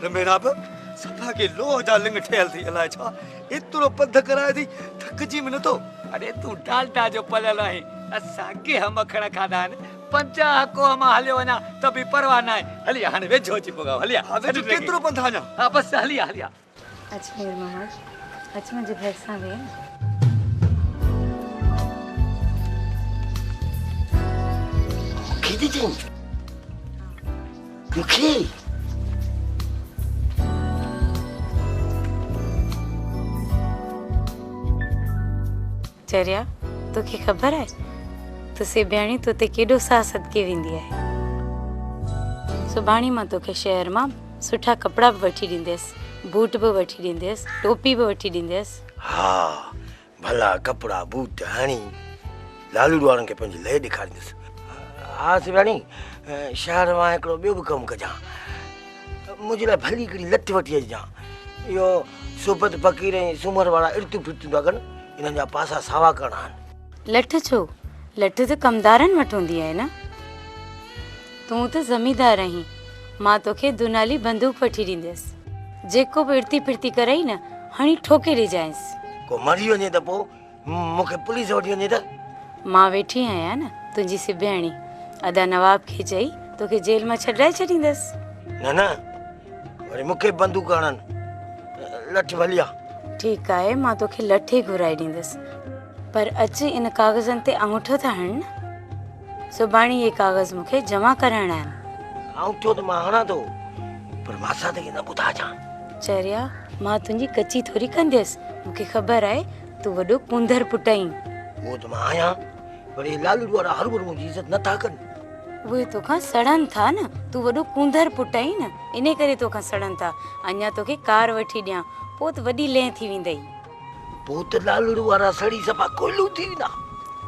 मेरा बि सफ़ा के लोह जा लिंग ठहियल थी अलाए छा एतिरो पंध कराए थी थकिजी में नथो। अरे तू डालडा जो पलियल आहे असांखे मखण खाधा आहिनि 50 को मां हलियो वञा त बि परवाह न आहे। हलिया हाणे वेझो अची पगाव हलिया वेझो केतिरो पंध अञा? हा बसि हलिया हलिया। अजमेर मोहम्मद अच मुंहिंजे भरिसां वेह। किथे थी मूंखे चरिया तोखे ख़बर आहे तुसे ॿियाणी तोते केॾो साह सदके वेंदी आहे। सुभाणे मां तोखे शहर मां सुठा कपिड़ा बि वठी ॾींदसि, बूट बि वठी ॾींदसि, टोपी बि वठी ॾींदसि। हा भला कपिड़ा बूट हणी लालू वारनि खे पंहिंजी लय ॾेखारींदुसि। हा सिवाणी शहर मां हिकिड़ो ॿियो बि कमु कजां, मुंहिंजे लाइ भली हिकिड़ी लठ वठी अचिजां। इहो सोबत फ़कीर ऐं सूमर वारा इर्तू फिरतू था कनि, इन्हनि जा पासा सावा करणा आहिनि। लठ छो? लठ त कमदारनि वटि हूंदी आहे न। तूं त ज़मींदार आहीं, मां तोखे दुनाली बंदूक वठी ॾींदसि। जेको बि इर्ती फिरती करई न हणी ठोके ॾिजांइसि। को मरी वञे त पोइ मूंखे पुलिस वठी वञे त? मां वेठी आहियां न तुंहिंजी सिबियाणी, अदा नवाब खे चई तोखे जेल मां छॾाए छॾींदसि। न न वरी मूंखे बंदूक हणनि, लठ भली आहे। ठीकु आहे मां तोखे लठ ई घुराए ॾींदसि, पर अचु इन कागज़नि ते अंगूठो त हण न। सुभाणे इहे कागज़ मूंखे जमा कराइणा आहिनि। अंगूठो त मां हणां थो, पर मां त न ॿुधाजां। चरिया मां तुंहिंजी कची थोरी कंदसि, मूंखे ख़बर आहे तूं वॾो कुंदर पुटु आहीं। उहो त मां आहियां, पर हे लालू वारा हर भर मुंहिंजी इज़त नथा कनि। उहे तोखां सड़नि था न, तूं वॾो कुंदर पुटु आहीं न, इन करे तोखां सड़नि था। अञा तोखे कार वठी ॾियां पोइ त वॾी लह थी वेंदई। पोइ त लालू वारा सड़ी सफ़ा कोयलू थी वेंदा।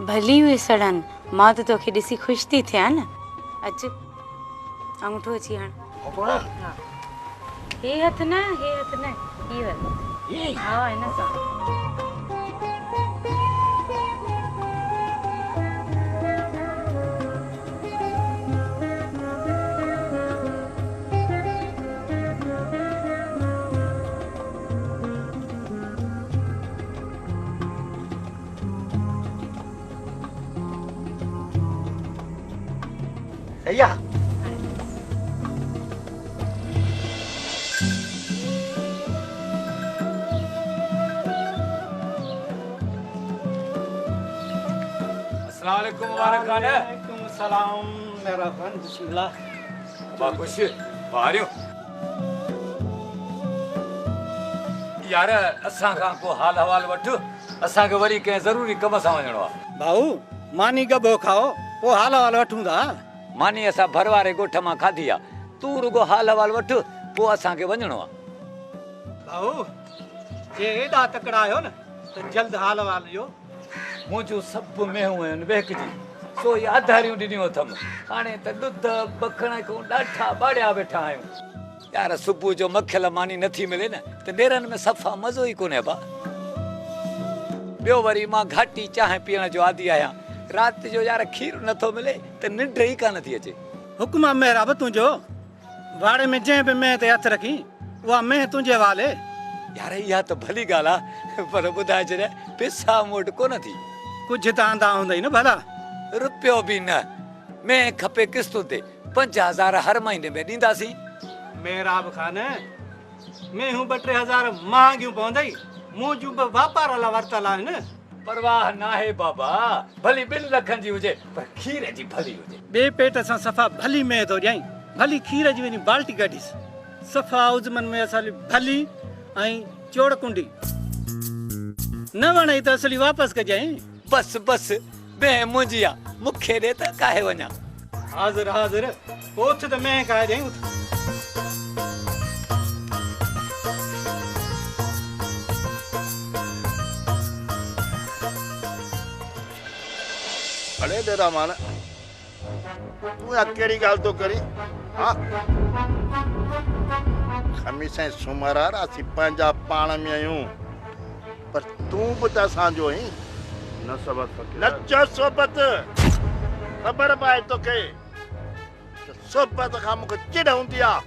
भली उहे सड़नि, मां त तोखे ॾिसी ख़ुशि थी थियां न। अचु अंगूठो अची हण। हा हे हथ न, हे हथ न, ही वारो। हा हिन सां। सैया अस्सलाम वालेकुम मुबारक खान। वालेकुम सलाम मेरा खान बिस्मिल्लाह। खुश बारियो यार असां खां को हाल हवाल वठ, असांखे वरी कंहिं ज़रूरी कम सां वञिणो आहे। भाऊ मानी गबो खाओ पोइ हाल हाल वठूं था। मानी असां भर वारे ॻोठ मां खाधी आहे, तूं रुगो हाल हवाल वठ पोइ असांखे वञिणो आहे। भाऊ जे एॾा तकड़ा आहियो न त जल्द हाल हाल जो। मुंहिंजूं सभु मेहूं आहिनि बेकजी, सो ई आधारियूं ॾिनियूं अथमि। हाणे त ॾुध बखण खां ॾाढा बाड़िया वेठा आहियूं। यार सुबुह जो मखियल मानी नथी मिले न त नेरनि में सफ़ा मज़ो ई कोन्हे बा। ॿियो वरी मां घाटी चांहि पीअण जो आदी आहियां, राति जो यार खीर नथो मिले त निंड ई कान थी अचे। हुकुम मेहरा बि तुंहिंजो, वाड़े में जंहिं बि मेह ते हथ रखी उहा मेह तुंहिंजे वाले। यार इहा त भली ॻाल्हि आहे, पर ॿुधाए छॾिया पैसा मूं वटि कोन थी। कुझु त आंदा हूंदई न भला। रुपयो बि न, में खपे किस्तूं ते 5000 हर महीने में ॾींदासीं। मेहरा बि खान मेहूं 2-3 हज़ार महांगियूं पवंदई, मूं जूं बि वापार लाइ वरितल आहिनि। परवाह नाहे बाबा, भली 2 लखनि जी हुजे पर खीर जी भली हुजे। ॿिए पेट सां सफ़ा भली मेह थो ॾियईं, भली खीर जी वञी बाल्टी कढीस। सफ़ा उज़मन में असली भली ऐं चोड़ कुंडी न वणे त असली वापसि कजांइ। बस बस मैं मुंहिंजी आहे, मूंखे ॾे त काहे वञा। हाज़िर हाज़िर उथ त मैं काहे ॾियईं। अरे डेरा मान तू या केड़ी गाल तो करी? हाँ खमीसें सुमरा रासी पंजा पाण में आयूं, पर तू बता सांजो ही न सबत फकीर न सोबत खबर पाए तो के सोबत का मुख चिड़ हुंदी आ।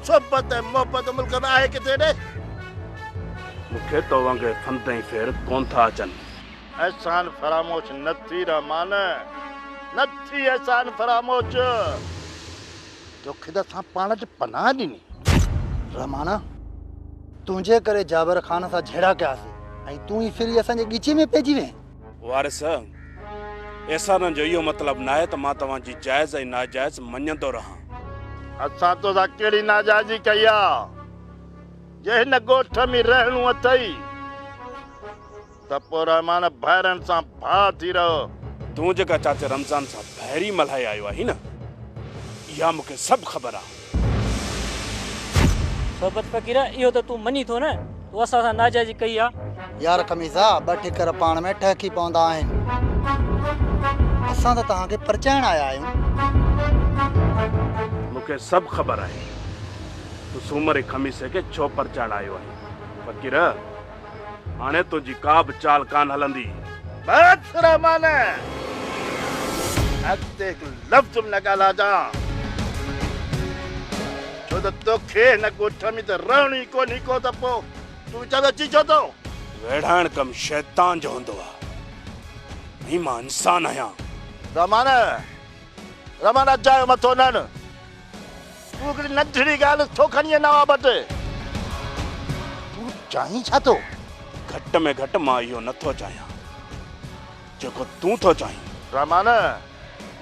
सोबत मोहब्बत मुल्क में आहे किथे ॾे मूंखे तो वांगुरु फंदई फेर कोन था अचनि। एहसान फरामोश न थी रहमान न थी एहसान फरामोश तोखे त असां पाण च पनाह ॾिनी रमाना तुंहिंजे करे जाबर ख़ान सां झेड़ा कयासीं ऐं तूं ई फिरी असांजे ॻीचे में पइजी वएं। वारिस एहसाननि जो इहो मतिलबु न आहे त मां तव्हांजी जाइज़ ऐं नाजाइज़ मञंदो रहां। असां तोसां कहिड़ी नाजाइज़ी कई आहे जे हिन ॻोठ में रहणो अथई त पोइ रहमान भाइरनि सां भाउ थी रहो। तूं जेका चाचे रमज़ान सां भैरी मल्हाए आयो आहीं न इहा मूंखे सभु ख़बर आहे। सोबत फ़कीरा इहो त तूं मञी थो न तूं असां सां नाजाइज़ी कई आहे। यार खमीज़ा ॿ ठिकर पाण में ठहकी पवंदा आहिनि। असां त तव्हांखे परचाइण आया आहियूं। मूंखे सभु ख़बर आहे तूं सूमर ऐं खमीसे खे छो परचाइण आयो आहीं। फ़कीर हाणे तुंहिंजी का बि चाल कान हलंदी। बस रहमान अॻिते हिकु लफ़्ज़ बि न ॻाल्हाइजां छो त तोखे हिन ॻोठ में त रहणो ई कोन्हे को त पोइ तूं चवंदो अची छो थो। वेढ़ाइण कमु शैतान जो हूंदो आहे मां इंसान आहियां। रहमान रहमान अजायो मथो न तूं हिकिड़ी नंढड़ी ॻाल्हि छो खणी नवाब वटि तूं चाहीं छा थो। घटि में घटि मां इहो नथो चाहियां जेको तूं थो चाहीं। रहमान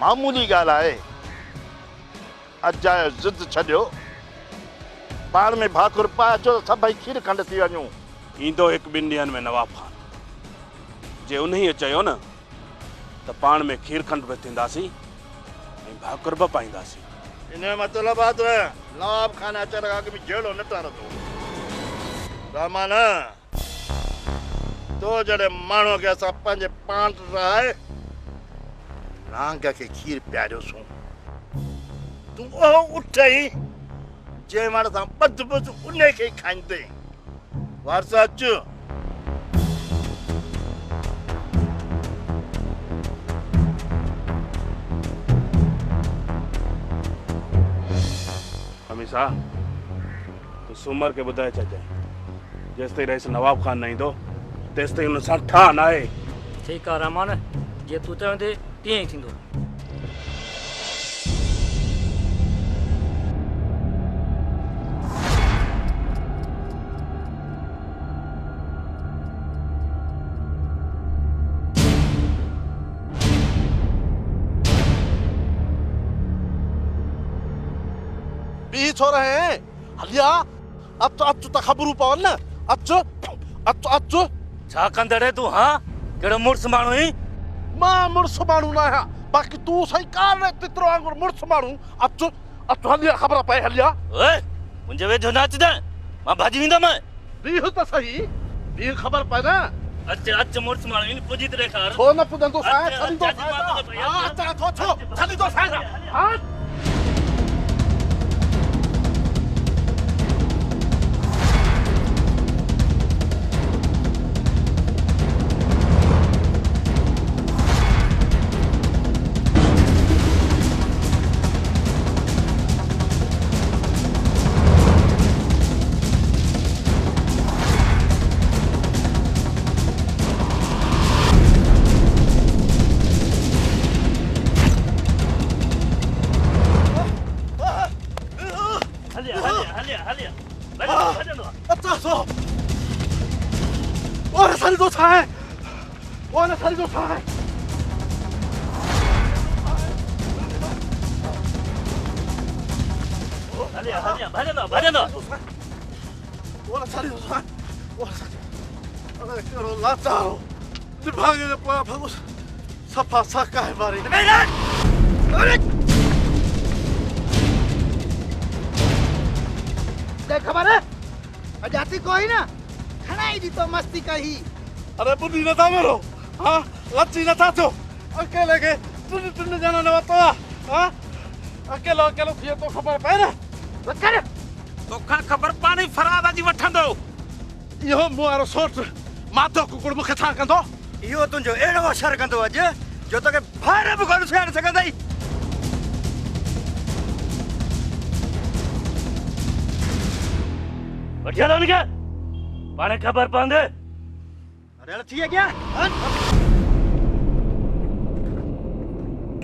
मामूली ॻाल्हि आहे अजायो ज़िद छॾियो पाण में भाकुर पाए अचो त सभई खीर खंड थी वञूं। ईंदो हिकु ॿिनि ॾींहंनि में नवाब खान जे उन्हीअ चयो न त पाण में खीर खंड बि थींदासीं ऐं भाकुर बि पाईंदासीं। इन जो मतिलबु आहे त नवाब खान अचण खां अॻु में जहिड़ो न टारंदो। रहमान तो जॾहिं माण्हूअ खे असां पंहिंजे पाण रहाए नांग खे खीर पियारियोसूं तूं उहो उठई जंहिं माण्हू सां ॿध ॿुध उन खे ई खाईंदे वारस अचु। हमीसा तूं सूमर खे ॿुधाए छॾजांइ जेसि ताईं रईस नवाब खान न ईंदो तेसि ताईं हुन सां ठा न आहे। ठीकु आहे रहमान जीअं तूं चवंदे तीअं ई थींदो। भी छो रहे हैं हलिया अच त ख़बरूं पवन न अच अच अच छा कंदड़े तूं हा कहिड़ो मुड़ुस माण्हू ई मां मुड़ुस माण्हू न आहियां बाक़ी तूं सही कान तितरो वांगुरु मुड़ुस माण्हू अच अच हलिया ख़बर पए हलिया। ओए मुंहिंजे वेझो न अचजांइ मां भाॼी वेंदुमि। बीह त सही बीह ख़बर पए न। अच अच मुड़ुस माण्हू इन पुॼी त ॾेखार। छो न पुॼंदो साईं छॾींदो साईं हा अचां थो छो छॾींदो साईं हा। सफा साका है मारी देख खबर है अजाती कोई ना खणाई दी तो मस्ती कही। अरे बुद्धि न था मेरो हाँ लच्ची न था तो अकेले के तुन जाना न तो हाँ अकेलो अकेलो थिए तो खबर पए ना कर तो खबर पानी फरादा जी वठंदो इहो मुआरो सोच माधो कुकुड़ मुखे छा कंदो। इहो तुंहिंजो अहिड़ो असरु कंदो अॼु जो तोखे ॿाहिरि बि कोन सुञाणे सघंदई। वठी हलो उनखे पाणे ख़बर पवंदे। अरे थी क्या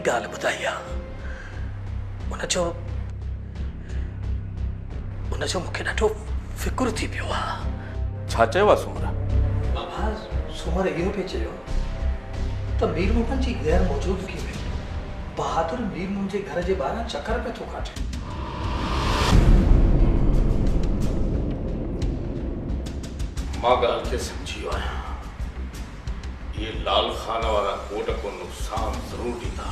ॻाल्हि ॿुधाई आहे उनजो मूंखे ॾाढो फिकुर थी पियो आहे। छा चयो आहे सूमर? बाबा सूमर इहो पियो चयो त मीर मोहन जी गैर मौजूदगी में बहादुर मीर मोहन जे घर जे ॿाहिरां चकर पियो थो काटे। मां ॻाल्हि खे सम्झी वियो आहियां। ये लाल खान वारा कोट को नुक़सान ज़रूर ॾींदा।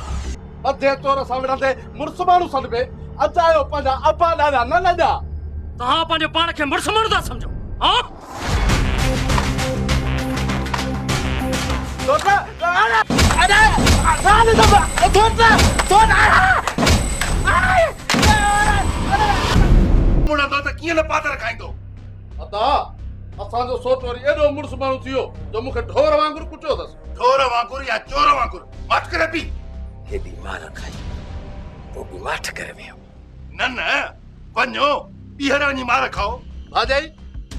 अधे तोर सां विढ़ंदे मुड़ुस माण्हू सॾ पे अचायो पंहिंजा अबा ॾाॾा न लॼा। तव्हां पंहिंजे पाण खे मुड़ुस माण्हू था सम्झो? हा मुड़ंदो त कीअं न पातर खाईंदो। अदा असांजो सोच वरी एॾो मुड़ुस माण्हू थियो जो मूंखे ढोर वांगुरु कुटियो अथसि। ढोर वांगुरु या चोर वांगुरु मत करे पी। हेॾी मार खाई पोइ बि माठ करे वियो। न न वञो ॿीहर वञी मार खाओ। भाॼाई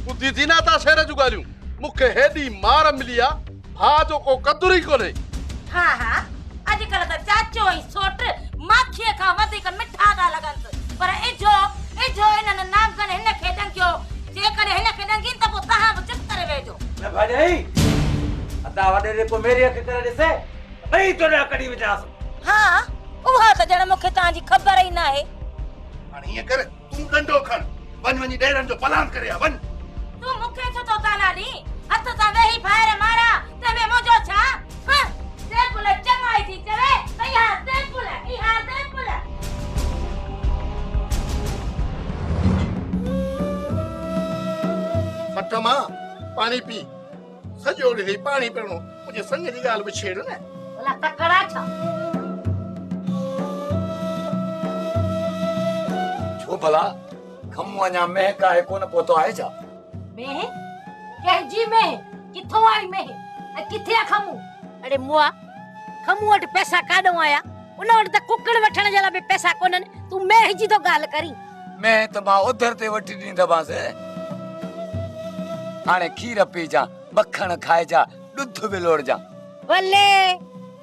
ॿुधी थी न था शहर जूं ॻाल्हियूं। मूंखे हेॾी मार मिली आहे भाउ जो को क़दुरु ई कोन्हे। हा हा अॼुकल्ह त चाचो ऐं सोट माखीअ खां वधीक मिठा था लॻनि पर इजो हिननि नांगनि हिन खे ॾंगियो जेकॾहिं हिन खे ॾंगी त पोइ तव्हां बि चुप करे वेहिजो। न भाॼाई अदा वॾे रे को मेरी अख करे ॾिसे ॿई तोड़ा कढी विझांसि। हा उहा त ॼण मूंखे तव्हांजी ख़बर ई न आहे। हाणे हीअं कर तूं डंडो खण वञी ॾेरनि जो पलान करे आ वञ। तूं मूंखे छो थो ताना ॾी हथ सां वेही फायर मारा तंहिंमें मुंहिंजो छा? सेपुल चङाई थी चवे त इहा सेपुल फट मां पाणी पी सॼो ॾींहुं पाणी पीअणो मुंहिंजे संग जी ॻाल्हि बि छेड़ न। भला तकड़ा छा? छो भला खमू अञा महक आहे कोन पहुतो आहे छा? में कंहिंजी में किथों आई में ऐं किथे आ खमू? अरे मुआ खमू वटि पैसा काॾों आया उन वटि त कुकड़ वठण जे लाइ बि पैसा कोन्हनि। तूं में जी तो ॻाल्हि करी। मैं त मां उधर ते वठी ॾींदमांसि। हाणे खीर पी जा मक्खण खाए जा ॾुध बि लोड़ जा। भले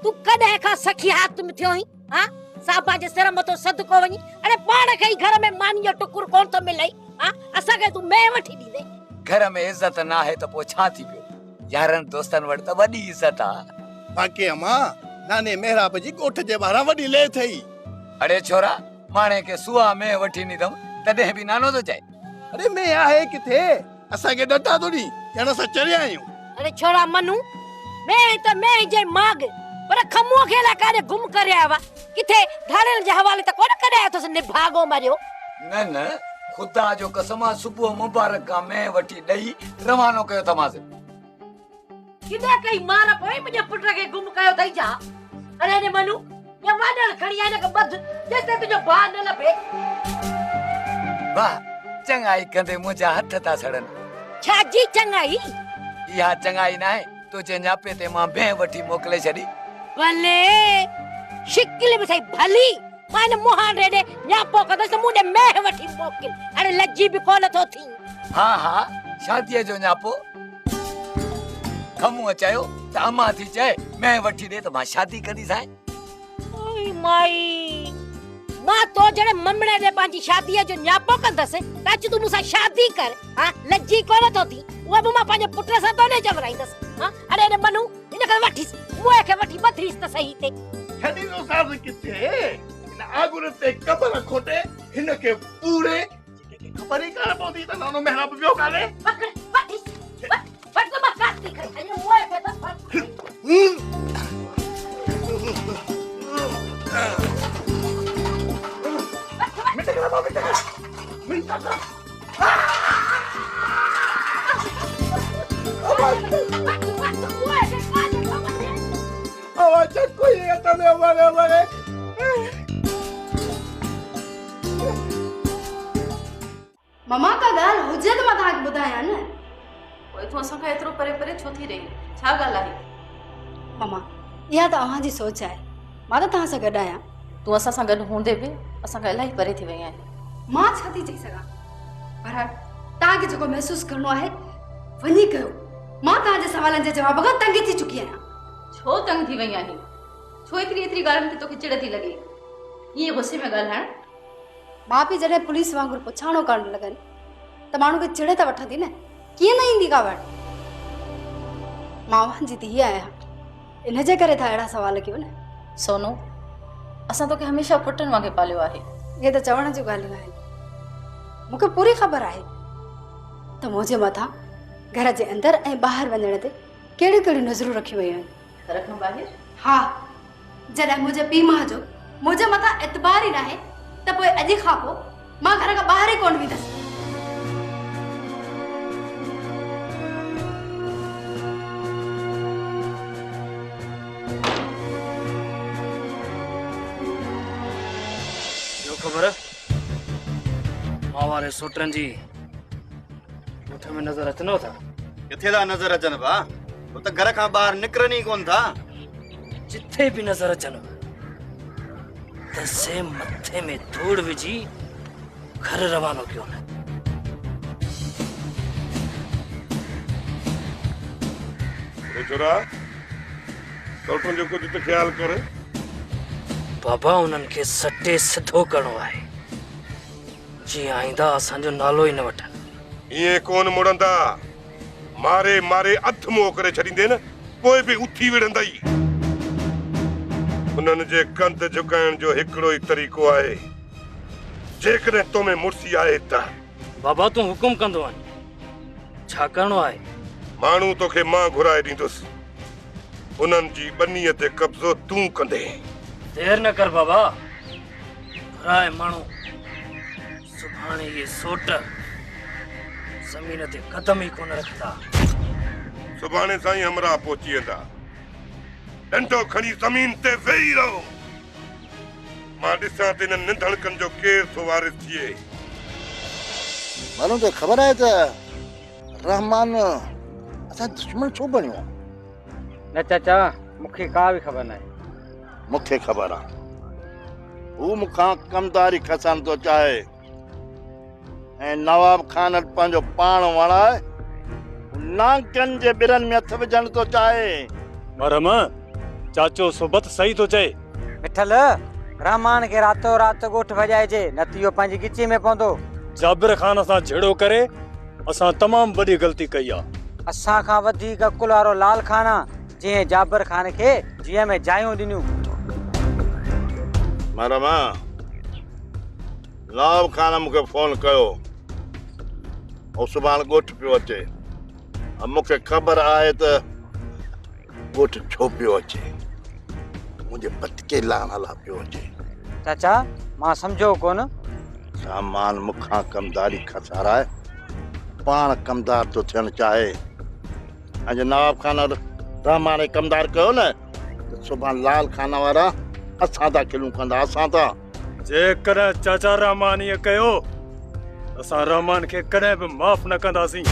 तूं कॾहिं खां सखी हाथ में थियो ही? हा साबा जे सिर मथो सदको वञी अरे पाण खे ई घर में मानी जो टुकुर कोन थो मिले। हा असांखे तूं में वठी ॾींदे। घर में इज्जत न आहे त पोइ छा थी पियो? यारनि दोस्तनि वटि त वॾी इज्जत आहे। बाक़ी अम्मा नाने मेहराब जी ॻोठ जे ॿाहिरां वॾी ले थई। अरे छोरा माणे के सुआ में वठी ॾींदमि तॾहिं बि नानो थो चए। अरे मैं आहे किथे असांखे ॾटा थो ॾी ॼण असां चढ़िया आहियूं। अरे छोरा मनू मैं त मैं जे माग पर खमूअ खे ला काॾे गुम करे आया वा किथे धाड़ेल जे हवाले त कोन करे आयो अथसि निभागो मरियो। न न खुदा जो कसम आहे सुबुह मुबारक खां मैं वठी ॾेई रवानो कयो अथमांसि। किथे कई मार पोइ मुंहिंजे पुट खे गुम कयो अथई छा? अरे ने मनू या वाडल खणी आने के बद जेते तुझो भाउ न लभे। वाह चङाई कंदे मुंहिंजा हथ था सड़नि। छा जी चङाई? इहा चङाई न आहे तुंहिंजे न्यापे ते मां भें वठी मोकिले छॾी। भले शिकिल बि सही भली मां न मुहान रे न्यापो कंदसि मूं ॾे मेह वठी मोकिल। अरे लज्जी बि कोन थो थी। हा हा शादीअ जो न्यापो खमूअ चयो त अम्मा थी चए मैं वठी ॾे त मां शादी कंदीसांइ। ओए माई मां तो जड़े ममणे दे पंहिंजी शादीअ जो न्यापो कंदसि त अच तूं मूंसां शादी कर। हा लज्जी कोन थो थी उहा बि मां पंहिंजे पुट सां तो न जबराईंदसि। हा अरे ने मनू इन खे वठीसि मुए खे वठी बधरीसि त सही ते। छॾी तो साथ किथे इन आगुर ते कबर खोटे हिन खे पूरे ख़बर ई कान पवंदी त नानो मेहराब ॿियो कान्हे। वठीसि वठ त मां काटी खई अने मुए खे त ममा का गाल हुजे त मां तव्हांखे ॿुधायां न। पोइ तूं असांखां एतिरो परे परे छो थी रही? छा ॻाल्हि आहे? ममा इहा तव्हांजी सोच आहे मां त तव्हां सां गॾु आहियां। तूं असां सां गॾु हूंदे बि असांखां इलाही परे थी वई आहीं। मां छा थी चई सघां पर तव्हांखे जेको महसूसु करिणो आहे वञी कयो। मां तव्हांजे सवालनि जे जवाब खां तंग थी चुकी आहियां। छो तंग थी वई आहीं? छो एतिरी ॻाल्हियुनि ते तोखे चिड़ थी लॻे? ईअं गुस्से में ॻाल्हाइण? माउ पीउ जॾहिं पुलिस वांगुरु पुछाणो करणु लॻनि त माण्हू खे चिड़ त वठंदी न, कीअं न ईंदी कावड़? मां जी धीउ आहियां, इन जे करे था अहिड़ा सवाल कयो न। सोनू, असां तोखे हमेशह पुटनि वांगुरु पालियो आहे। इहे त चवण जूं ॻाल्हियूं आहिनि। मूंखे पूरी ख़बर आहे त मुंहिंजे मथां घर जे अंदरि ऐं ॿाहिरि वञण ते कहिड़ियूं कहिड़ियूं नज़रूं रखियूं वयूं आहिनि। घर खां ॿाहिरि? हा, जॾहिं मुंहिंजे पीउ माउ जो मुंहिंजे मथां एतबार ई न आहे त पोइ अॼु खां पोइ मां घर खां ॿाहिरि ई कोन वेंदसि। ख़बर मां वारे सोटरनि जी ॻोठ में नज़र अचनो था? किथे था नज़र अचनि भा? वो त घर खां ॿाहिरि निकिरनि ई कोन था। जिथे भी नज़र अचन त से मथे में धूड़ विझी घर रवानो कयो न। छोरा सोटरनि जो कुझु त ख्याल कर। बाबा उन्हनि खे सटे सिधो करणो आहे, जीअं आईंदा असांजो नालो ई न वठनि। इएं कोन मुड़ंदा, मारे मारे अधु मुंहुं करे छॾींदे न, पोइ बि उथी विढ़ंदा ई। उन्हनि जे कंध झुकाइण जो हिकिड़ो ई तरीक़ो आहे, जेकॾहिं तो में मुर्सी आहे त। बाबा तूं हुकुम कंदो वञ, छा करणो आहे? माण्हू तोखे मां घुराए ॾींदुसि, उन्हनि जी ॿनीअ ते कब्ज़ो तूं कंदे। देर न कर बाबा, घुराए माण्हू सुभाणे ये सोट ज़मीन ते कदम ई कोन रखंदा। सुभाणे साईं हमरा पहुची वेंदा। डंडो खणी ज़मीन ते वेही रहो, मां ॾिसां त हिन निंधड़कनि जो केरु थो वारिस थिए। माण्हू त ख़बर आहे त रहमान असां दुश्मन छो बणियो? न चाचा, मूंखे का बि ख़बर नाहे। मूंखे ख़बर आहे, हू मूंखां कमदारी खसण थो चाहे ऐं नवाब खान पंहिंजो पाण वणाए नांगनि जे बिरनि में हथ विझण थो चाहे। मरम चाचो सोबत सही थो चए। मिठल, रहमान खे रातो रात ॻोठ भॼाइजे, न त इहो पंहिंजी गिची में पवंदो। जाबिर खान सां झेड़ो करे असां तमामु वॾी ग़लती कई आहे। असां खां वधीक अकुल वारो लाल खान आहे, जंहिं जाबिर खान खे जीअं में जायूं ॾिनियूं। मरमा नवाब खान मूंखे फोन कयो, ऐं सुभाणे ॻोठ पियो अचे। मूंखे ख़बर आहे त ॻोठ छो पियो अचे, मुंहिंजे पतके लान हला पियो अचे। चाचा, मां सम्झो कोन। सामान मूंखां कमदारी खसाराए पाण कमदार थो थियणु चाहे। अॼु नवाब खान रहमान कमदार कयो न, त सुभाणे लाल खान वारा असां था खिलूं कंदा। असां था जेकॾहिं चाचा रहमान ईअं कयो, असां रहमान खे कॾहिं बि माफ़ न कंदासीं।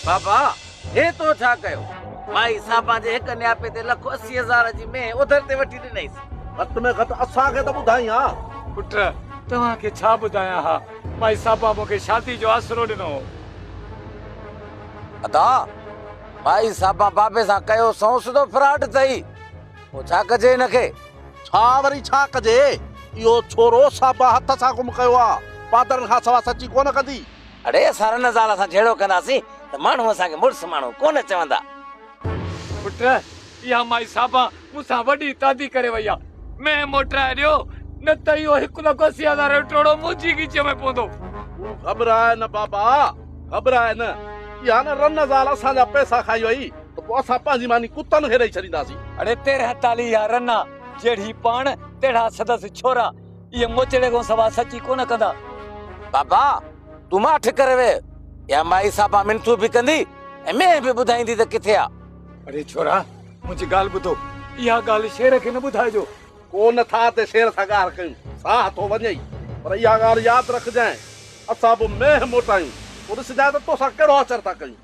बाबा हे तो छा कयो? भाई साहब जे हिक न्यापे ते 1,80,000 जी में उधर ते वठी ॾिनईसि। घटि में घटि असांखे त ॿुधाई हा। पुट तव्हांखे छा ॿुधायां हा, भाई साहब मूंखे शादी जो आसरो ॾिनो। अदा भाई साहब बाबे सां कयो सौंस तो फ्रॉड अथई, पोइ छा कजे हिनखे? छा वरी छा कजे? इहो छोरो साबा हथ सां गुम कयो आहे, पादरनि खां सवा सची कोन कंदी। अड़े असां रनज़ाल सां झेड़ो कंदासीं त माण्हू असांखे मुड़ुस माण्हू कोन चवंदा। पुट इहा माई साहब मूंसां वॾी तादी करे वई आहे, मैं मोटाए ॾियो, न त इहो 1,80,000 टोड़ो मुंहिंजी गिचे में पवंदो। ख़बर आहे न बाबा, ख़बर आहे न, इहा न रनज़ाल असांजा पैसा खाई वई त पोइ असां पंहिंजी मानी कुतनि खे ॾेई छॾींदासीं। अड़े 13 या रना जहिड़ी पाण तेढ़ा सदस छोरा, इहे मोचड़े खां सवा सची कोन कंदा। बाबा तूं माठ करे वे, या माई साहब मिनथू बि कंदी ऐं मैं बि ॿुधाईंदी त किथे आहे। अरे छोरा मुंहिंजी ॻाल्हि ॿुधो, इहा ॻाल्हि शेर खे न ॿुधाइजो। कोन था ते शेर सां ॻाल्हि कयूं, साह थो वञे, पर इहा ॻाल्हि यादि रखजांइ, असां बि मेह मोटायूं, पोइ ॾिसजांइ त तोसां कहिड़ो असरु था कयूं।